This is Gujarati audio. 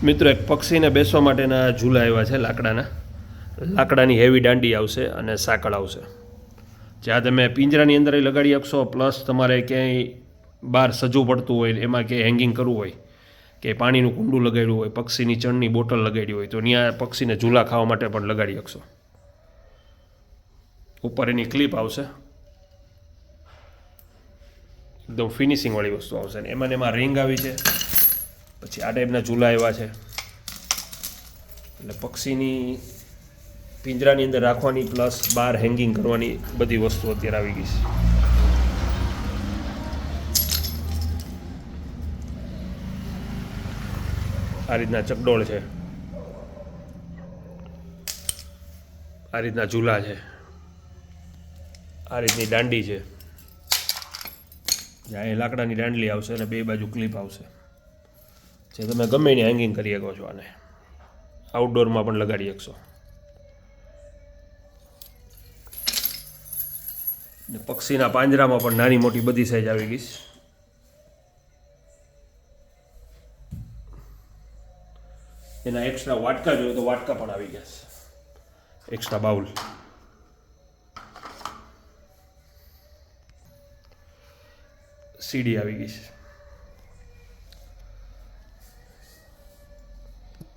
મિત્રો એક પક્ષીને બેસવા માટેના ઝૂલા આવ્યા છે લાકડાની હેવી દાંડી આવશે અને સાંકળ આવશે, જ્યાં તમે પિંજરાની અંદર લગાડી શકશો, પ્લસ તમારે ક્યાંય બહાર સજવું પડતું હોય, એમાં ક્યાંય હેંગિંગ કરવું હોય કે પાણીનું કુંડું લગાડ્યું હોય, પક્ષીની ચણની બોટલ લગાડી હોય તો ત્યાં પક્ષીને ઝૂલા ખાવા માટે પણ લગાડી શકશો. ઉપર એની ક્લિપ આવશે, એકદમ ફિનિશિંગવાળી વસ્તુ આવશે ને એમાં રિંગ આવી છે. પછી આ ટાઈપના ઝૂલા આવ્યા છે, એટલે પક્ષીની પિંજરાની અંદર રાખવાની પ્લસ બહાર હેંગિંગ કરવાની બધી વસ્તુ અત્યારે આવી ગઈ છે. આ રીતના ચકડોળ છે, આ રીતના ઝૂલા છે, આ રીતની દાંડી છે, જ્યાં એ લાકડાની દાંડલી આવશે અને બે બાજુ ક્લિપ આવશે, જે તમે ગમે એની હેંગિંગ કરી શકો છો. આને આઉટડોરમાં પણ લગાડી શકશો. ને પક્ષીના પાંજરામાં પણ નાની મોટી બધી સાઈઝ આવી ગઈ. એના એક્સ્ટ્રા વાટકા જોઈએ તો વાટકા પણ આવી ગયા છે, એક્સ્ટ્રા બાઉલ. સીડી આવી ગઈ છે.